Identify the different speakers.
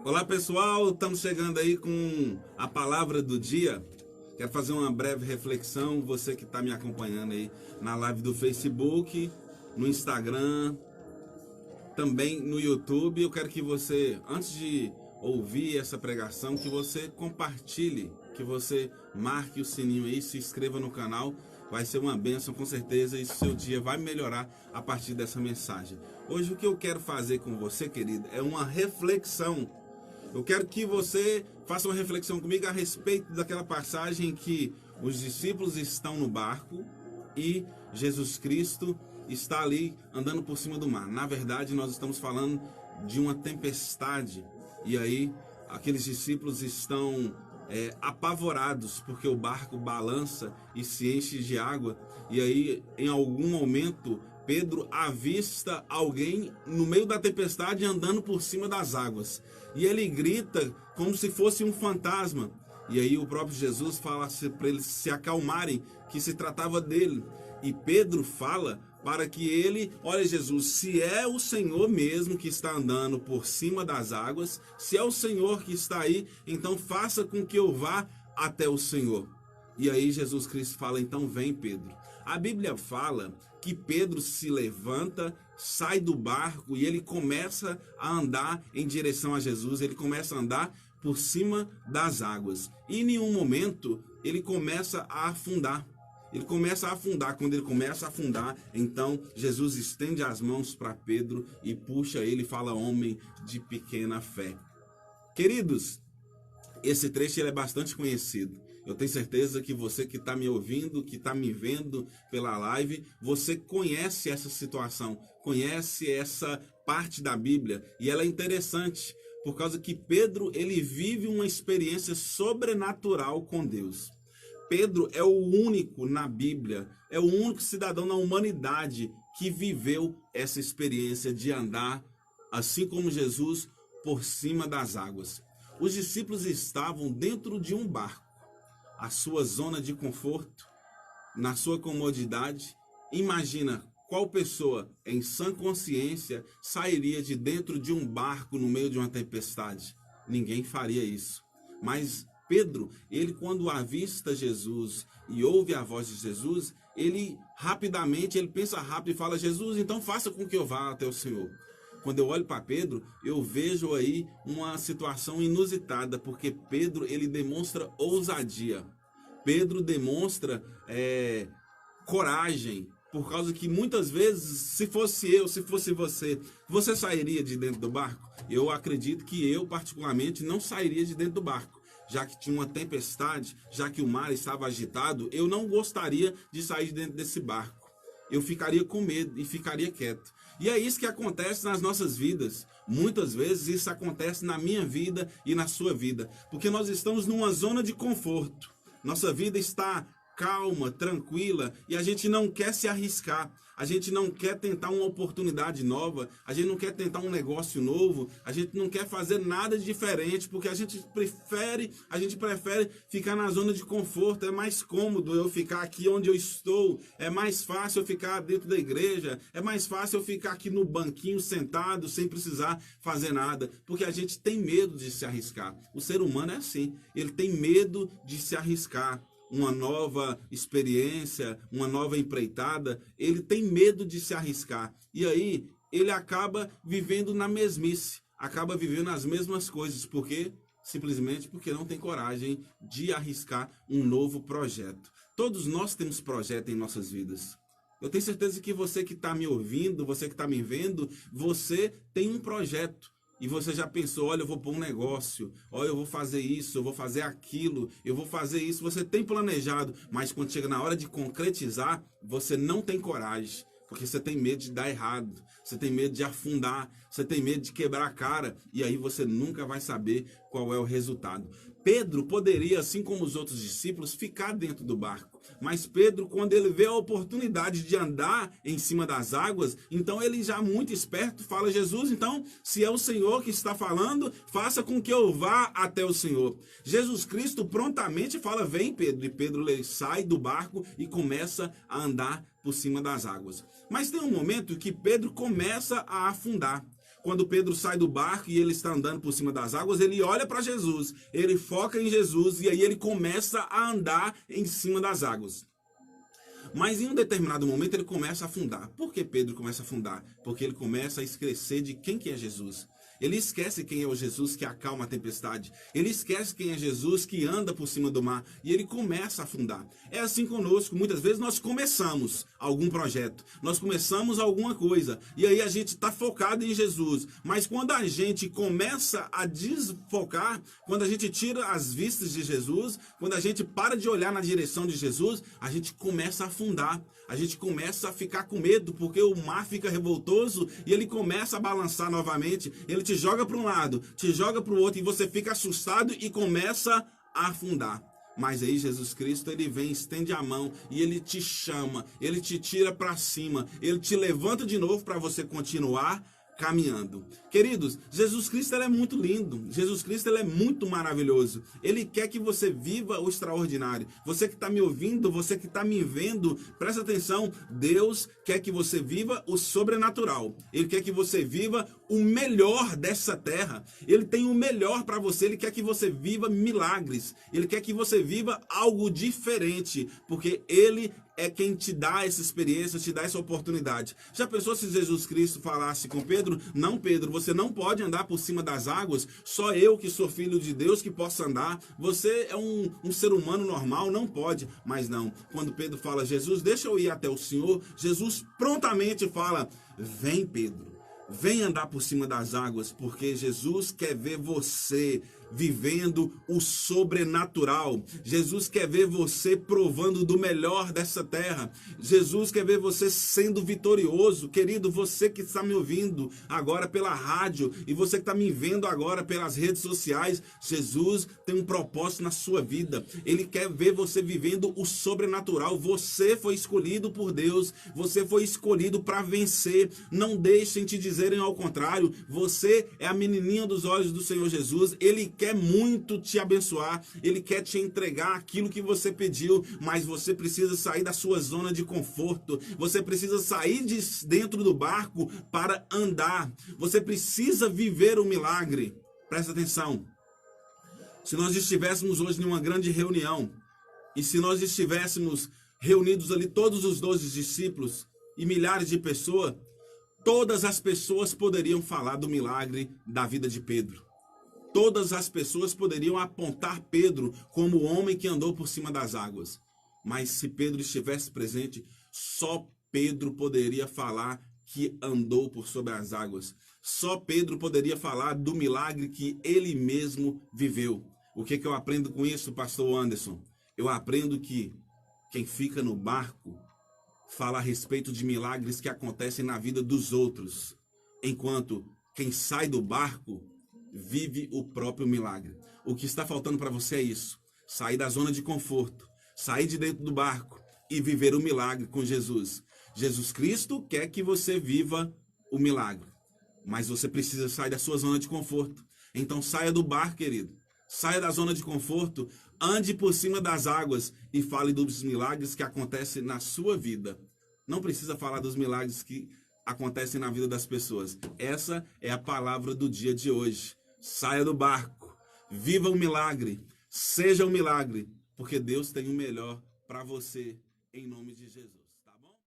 Speaker 1: Olá pessoal, estamos chegando aí com a palavra do dia. Quero fazer uma breve reflexão, você que está me acompanhando aí na live do Facebook, no Instagram, também no YouTube. Eu quero que você, antes de ouvir essa pregação, que você compartilhe, que você marque o sininho aí, se inscreva no canal. Vai ser uma bênção com certeza e seu dia vai melhorar a partir dessa mensagem. Hoje o que eu quero fazer com você, querido, é uma reflexão. Eu quero que você faça uma reflexão comigo a respeito daquela passagem que os discípulos estão no barco e Jesus Cristo está ali andando por cima do mar. Na verdade, nós estamos falando de uma tempestade e aí aqueles discípulos estão apavorados porque o barco balança e se enche de água. E aí, em algum momento, Pedro avista alguém no meio da tempestade andando por cima das águas. E ele grita como se fosse um fantasma. E aí o próprio Jesus fala para eles se acalmarem, que se tratava dele. E Pedro fala para que ele, olha Jesus, se é o Senhor mesmo que está andando por cima das águas, se é o Senhor que está aí, então faça com que eu vá até o Senhor. E aí Jesus Cristo fala, então vem Pedro. A Bíblia fala que Pedro se levanta, sai do barco e ele começa a andar em direção a Jesus, ele começa a andar por cima das águas. E em nenhum momento ele começa a afundar. Ele começa a afundar. Quando ele começa a afundar, então Jesus estende as mãos para Pedro e puxa ele e fala, homem de pequena fé. Queridos, esse trecho ele é bastante conhecido. Eu tenho certeza que você que está me ouvindo, que está me vendo pela live, você conhece essa situação, conhece essa parte da Bíblia. E ela é interessante, por causa que Pedro ele vive uma experiência sobrenatural com Deus. Pedro é o único na Bíblia, é o único cidadão na humanidade que viveu essa experiência de andar, assim como Jesus, por cima das águas. Os discípulos estavam dentro de um barco, a sua zona de conforto, na sua comodidade. Imagina qual pessoa em sã consciência sairia de dentro de um barco no meio de uma tempestade. Ninguém faria isso. Mas Pedro, ele quando avista Jesus e ouve a voz de Jesus, ele rapidamente, ele pensa rápido e fala, Jesus, então faça com que eu vá até o Senhor. Quando eu olho para Pedro, eu vejo aí uma situação inusitada, porque Pedro ele demonstra ousadia. Pedro demonstra coragem, por causa que muitas vezes, se fosse eu, se fosse você sairia de dentro do barco? Eu acredito que eu, particularmente, não sairia de dentro do barco. Já que tinha uma tempestade, já que o mar estava agitado, eu não gostaria de sair de dentro desse barco. Eu ficaria com medo e ficaria quieto. E é isso que acontece nas nossas vidas. Muitas vezes isso acontece na minha vida e na sua vida. Porque nós estamos numa zona de conforto. Nossa vida está calma, tranquila e a gente não quer se arriscar. A gente não quer tentar uma oportunidade nova. A gente não quer tentar um negócio novo. A gente não quer fazer nada diferente porque a gente prefere ficar na zona de conforto. É mais cômodo eu ficar aqui onde eu estou. É mais fácil eu ficar dentro da igreja. É mais fácil eu ficar aqui no banquinho sentado sem precisar fazer nada. Porque a gente tem medo de se arriscar. O ser humano é assim. Ele tem medo de se arriscar. Uma nova experiência, uma nova empreitada, ele tem medo de se arriscar. E aí, ele acaba vivendo na mesmice, acaba vivendo as mesmas coisas, porque simplesmente porque não tem coragem de arriscar um novo projeto. Todos nós temos projeto em nossas vidas. Eu tenho certeza que você que está me ouvindo, você que está me vendo, você tem um projeto. E você já pensou, olha, eu vou pôr um negócio, olha, eu vou fazer isso, eu vou fazer aquilo, eu vou fazer isso. Você tem planejado, mas quando chega na hora de concretizar, você não tem coragem. Porque você tem medo de dar errado, você tem medo de afundar, você tem medo de quebrar a cara. E aí você nunca vai saber qual é o resultado. Pedro poderia, assim como os outros discípulos, ficar dentro do barco. Mas Pedro, quando ele vê a oportunidade de andar em cima das águas, então ele já muito esperto fala, Jesus, então, se é o Senhor que está falando, faça com que eu vá até o Senhor. Jesus Cristo prontamente fala, vem Pedro. E Pedro sai do barco e começa a andar por cima das águas. Mas tem um momento que Pedro começa a afundar. quando Pedro sai do barco e ele está andando por cima das águas, ele olha para Jesus, ele foca em Jesus e aí ele começa a andar em cima das águas. Mas em um determinado momento ele começa a afundar. Por que Pedro começa a afundar? Porque ele começa a esquecer de quem que é Jesus. Ele esquece quem é o Jesus que acalma a tempestade. Ele esquece quem é Jesus que anda por cima do mar. E ele começa a afundar. É assim conosco. Muitas vezes nós começamos algum projeto. Nós começamos alguma coisa. E aí a gente está focado em Jesus. Mas quando a gente começa a desfocar, quando a gente tira as vistas de Jesus, quando a gente para de olhar na direção de Jesus, a gente começa a afundar. A gente começa a ficar com medo, porque o mar fica revoltoso e ele começa a balançar novamente. Ele te joga para um lado, te joga para o outro e você fica assustado e começa a afundar. Mas aí Jesus Cristo, ele vem, estende a mão e ele te chama, ele te tira para cima, ele te levanta de novo para você continuar caminhando. Queridos, Jesus Cristo ele é muito lindo, Jesus Cristo ele é muito maravilhoso, ele quer que você viva o extraordinário. Você que está me ouvindo, você que está me vendo, presta atenção, Deus quer que você viva o sobrenatural, ele quer que você viva o melhor dessa terra, ele tem o melhor para você, ele quer que você viva milagres, ele quer que você viva algo diferente, porque ele é quem te dá essa experiência, te dá essa oportunidade. Já pensou se Jesus Cristo falasse com Pedro? Não, Pedro, você não pode andar por cima das águas, só eu que sou filho de Deus que posso andar. Você é um ser humano normal, não pode. Mas não, quando Pedro fala, Jesus, deixa eu ir até o Senhor, Jesus prontamente fala, vem Pedro, vem andar por cima das águas, porque Jesus quer ver você vivendo o sobrenatural. Jesus quer ver você provando do melhor dessa terra. Jesus quer ver você sendo vitorioso. Querido, você que está me ouvindo agora pela rádio e você que está me vendo agora pelas redes sociais, Jesus tem um propósito na sua vida. Ele quer ver você vivendo o sobrenatural. Você foi escolhido por Deus. Você foi escolhido para vencer. Não deixem te dizerem ao contrário. Você é a menininha dos olhos do Senhor Jesus. Ele quer muito te abençoar, ele quer te entregar aquilo que você pediu, mas você precisa sair da sua zona de conforto, você precisa sair de dentro do barco para andar, você precisa viver o milagre. Presta atenção, se nós estivéssemos hoje em uma grande reunião, e se nós estivéssemos reunidos ali todos os 12 discípulos e milhares de pessoas, todas as pessoas poderiam falar do milagre da vida de Pedro. Todas as pessoas poderiam apontar Pedro como o homem que andou por cima das águas. Mas se Pedro estivesse presente, só Pedro poderia falar que andou por sobre as águas. Só Pedro poderia falar do milagre que ele mesmo viveu. O que eu aprendo com isso, pastor Anderson? Eu aprendo que quem fica no barco fala a respeito de milagres que acontecem na vida dos outros, enquanto quem sai do barco vive o próprio milagre. O que está faltando para você é isso. Sair da zona de conforto, sair de dentro do barco e viver o milagre com Jesus. Jesus Cristo quer que você viva o milagre, mas você precisa sair da sua zona de conforto. Então saia do barco, querido. Saia da zona de conforto, ande por cima das águas e fale dos milagres que acontecem na sua vida. Não precisa falar dos milagres que acontecem na vida das pessoas. Essa é a palavra do dia de hoje. Saia do barco, viva o milagre, seja um milagre, porque Deus tem o melhor para você, em nome de Jesus.